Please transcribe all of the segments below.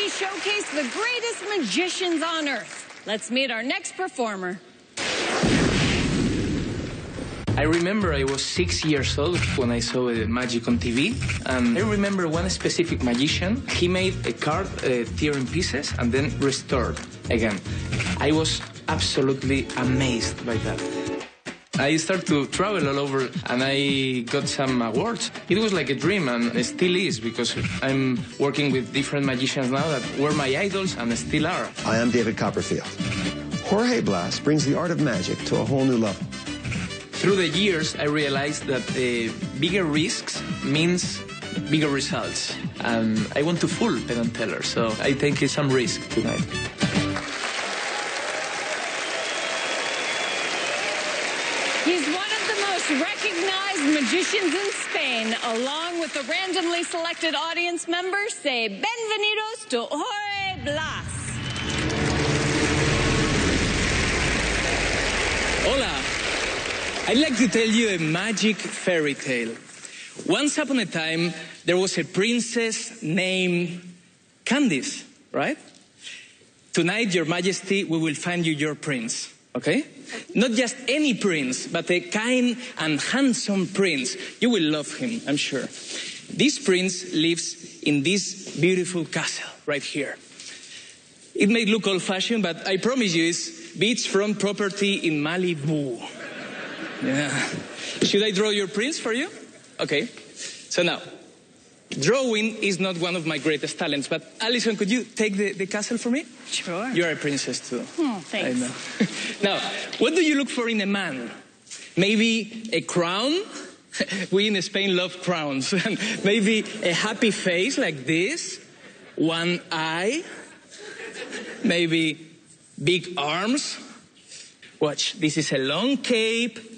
we showcase the greatest magicians on Earth. Let's meet our next performer. I remember I was 6 years old when I saw magic on TV, and I remember one specific magician. He made a card tear in pieces and then restored again. I was absolutely amazed by that. I started to travel all over and I got some awards. It was like a dream, and it still is, because I'm working with different magicians now that were my idols and still are. I am David Copperfield. Jorge Blas brings the art of magic to a whole new level. Through the years, I realized that bigger risks means bigger results. And I want to fool Penn Teller, so I take some risk tonight. He's one of the most recognized magicians in Spain. Along with the randomly selected audience members, say bienvenidos to Jorge Blas. Hola. I'd like to tell you a magic fairy tale. Once upon a time, there was a princess named Candice, right? Tonight, Your Majesty, we will find you your prince, okay? Not just any prince, but a kind and handsome prince. You will love him, I'm sure. This prince lives in this beautiful castle right here. It may look old-fashioned, but I promise you it's beachfront property in Malibu. Yeah. Should I draw your prince for you? Okay. So now, drawing is not one of my greatest talents, but Alison, could you take the castle for me? Sure. You're a princess too. Oh, thanks. I know. Now, what do you look for in a man? Maybe a crown? We in Spain love crowns. Maybe a happy face like this? One eye? Maybe big arms? Watch, this is a long cape.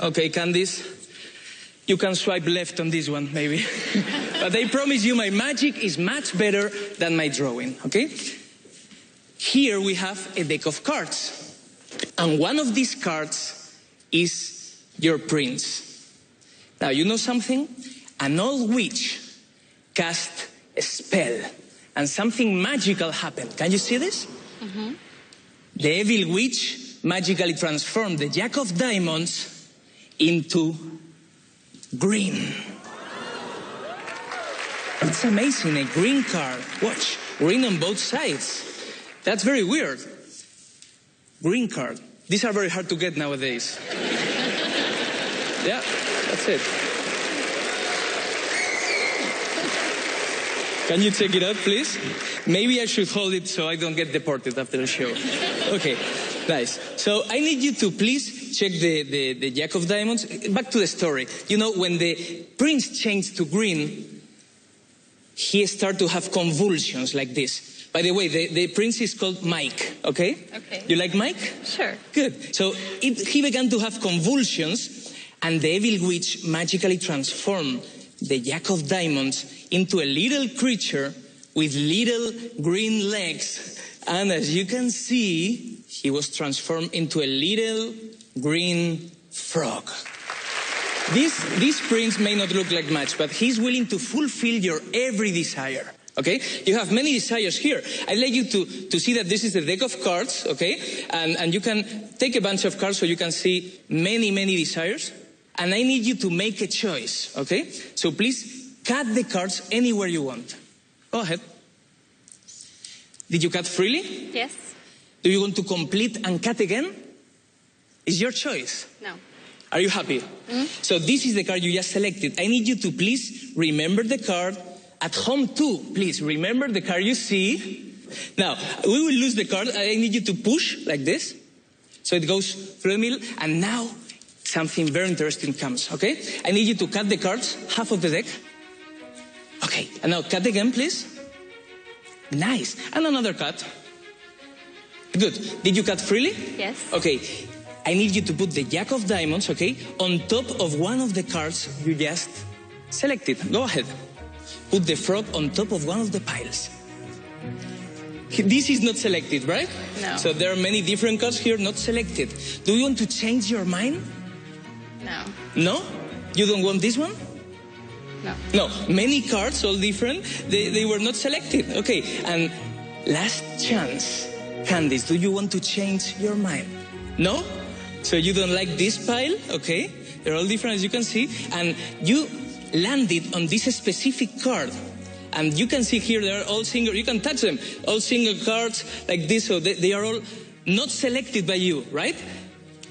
Okay, Candice, you can swipe left on this one, maybe. But I promise you my magic is much better than my drawing, okay? Here we have a deck of cards. And one of these cards is your prince. Now, you know something? An old witch cast a spell, and something magical happened. Can you see this? Mm-hmm. The evil witch magically transformed the Jack of Diamonds into green. It's amazing, a green card. Watch, green on both sides. That's very weird. Green card. These are very hard to get nowadays. Yeah, that's it. Can you check it out, please? Maybe I should hold it so I don't get deported after the show. Okay, nice. So I need you to please check the Jack of Diamonds. Back to the story. You know, when the prince changed to green, he started to have convulsions like this. By the way, the prince is called Mike, okay? Okay. You like Mike? Sure. Good. So he began to have convulsions, and the evil witch magically transformed the Jack of Diamonds into a little creature with little green legs. And as you can see, he was transformed into a little green frog. This prince may not look like much, but he's willing to fulfill your every desire. Okay? You have many desires here. I'd like you to see that this is the deck of cards, okay? And you can take a bunch of cards so you can see many, many desires. And I need you to make a choice, okay? So please cut the cards anywhere you want. Go ahead. Did you cut freely? Yes. Do you want to complete and cut again? It's your choice. No. Are you happy? Mm-hmm. So this is the card you just selected. I need you to please remember the card. At home too, please remember the card you see. Now, we will lose the card. I need you to push like this. So it goes through the middle. And now something very interesting comes, okay? I need you to cut the cards, half of the deck. Okay, and now cut again, please. Nice. And another cut. Good. Did you cut freely? Yes. Okay. I need you to put the Jack of Diamonds, okay, on top of one of the cards you just selected. Go ahead. Put the frog on top of one of the piles. This is not selected, right? No. So there are many different cards here not selected. Do you want to change your mind? No. No? You don't want this one? No, many cards, all different. They were not selected. Okay, and last chance. Candice, do you want to change your mind? No? So you don't like this pile? Okay, they're all different as you can see. And you landed on this specific card. And you can see here they are all single, you can touch them, all single cards like this, so they are all not selected by you, right?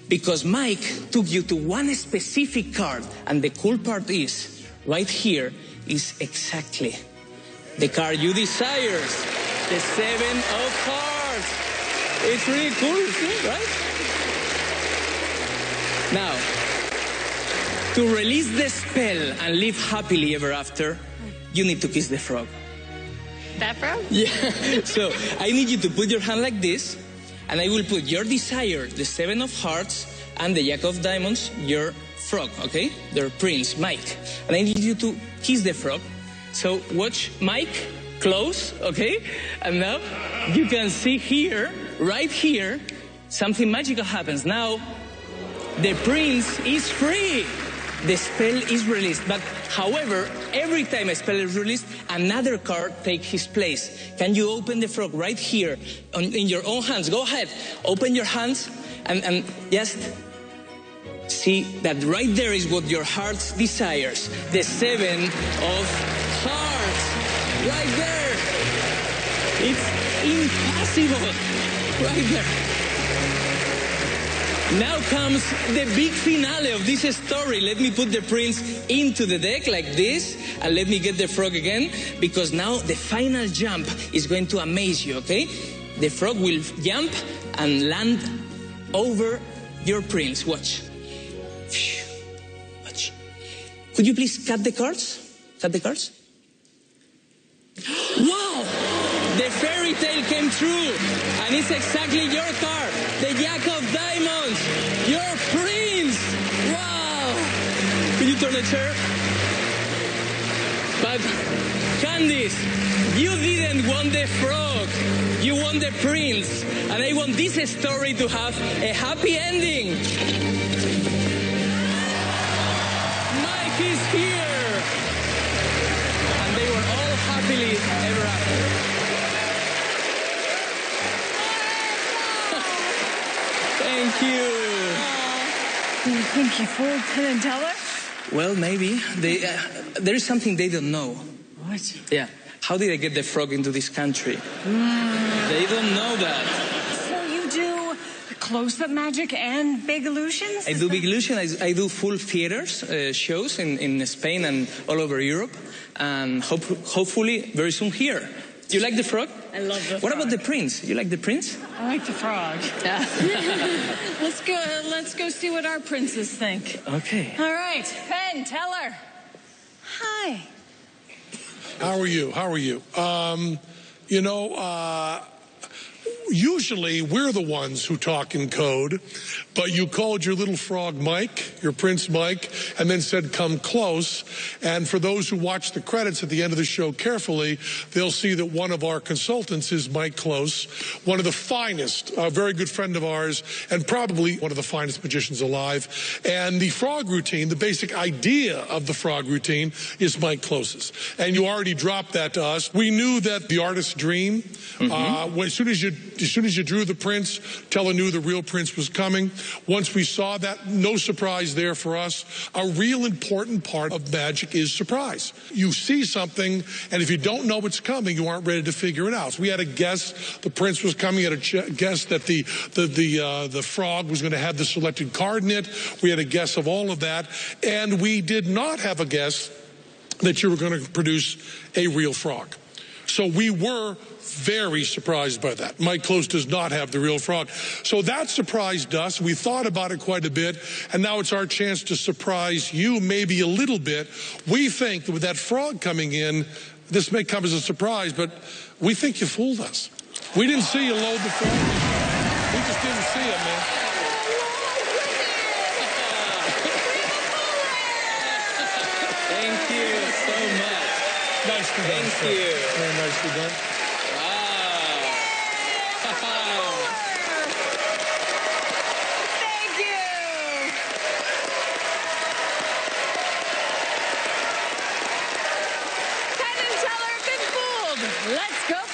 Because Mike took you to one specific card, and the cool part is, right here is exactly the card you desire, the 7 of Hearts. It's really cool, right? Now, to release the spell and live happily ever after, you need to kiss the frog. That frog? Yeah. So I need you to put your hand like this, and I will put your desire, the 7 of Hearts, and the Jack of Diamonds, your frog, okay? Their prince, Mike. And I need you to kiss the frog. So watch Mike close, okay? And now you can see here, right here, something magical happens. Now the prince is free. The spell is released. But however, every time a spell is released, another card takes his place. Can you open the frog right here in your own hands? Go ahead. Open your hands and just see that right there is what your heart desires. The 7 of Hearts. Right there. It's impossible. Right there. Now comes the big finale of this story. Let me put the prince into the deck like this, and let me get the frog again, because now the final jump is going to amaze you, okay? The frog will jump and land over your prince. Watch. Watch. Could you please cut the cards? Cut the cards. Wow! The fairy tale came true, and it's exactly your card, the Jack of Diamonds, your prince. Wow! Could you turn the chair? But Candice, you didn't want the frog, you want the prince, and I want this story to have a happy ending. Mike is here, and they were all happily ever after. Thank you. You think you fooled Penn Teller? Well, maybe. There is something they don't know. What? Yeah. How did I get the frog into this country? They don't know that. So you do close-up magic and big illusions? I do big illusion. I do full theaters, shows in Spain and all over Europe. And hopefully very soon here. You like the frog? I love the frog. What about the prince? You like the prince? I like the frog. Yeah. Let's go see what our princes think. Okay. All right, Penn Teller. Hi. How are you? Usually we're the ones who talk in code, but you called your little frog Mike, your prince Mike, and then said come close. And for those who watch the credits at the end of the show carefully, they'll see that one of our consultants is Mike Close, one of the finest, a very good friend of ours, and probably one of the finest magicians alive. And the frog routine, the basic idea of the frog routine, is Mike Close's. And you already dropped that to us. We knew that the artist's dream, as soon as you drew the prince, Teller knew the real prince was coming. Once we saw that, no surprise there for us. A real important part of magic is surprise. You see something, and if you don't know what's coming, you aren't ready to figure it out. So we had a guess the prince was coming. We had a guess that the frog was going to have the selected card in it. We had a guess of all of that, and we did not have a guess that you were going to produce a real frog. So we were very surprised by that. Mike Close does not have the real frog. So that surprised us. We thought about it quite a bit, and now it's our chance to surprise you maybe a little bit. We think that with that frog coming in, this may come as a surprise, but we think you fooled us. We didn't see you load the frog. We just didn't see it, man. Thank you so much. Nicely done. Thank you. Very nicely done. Thank you. Let's go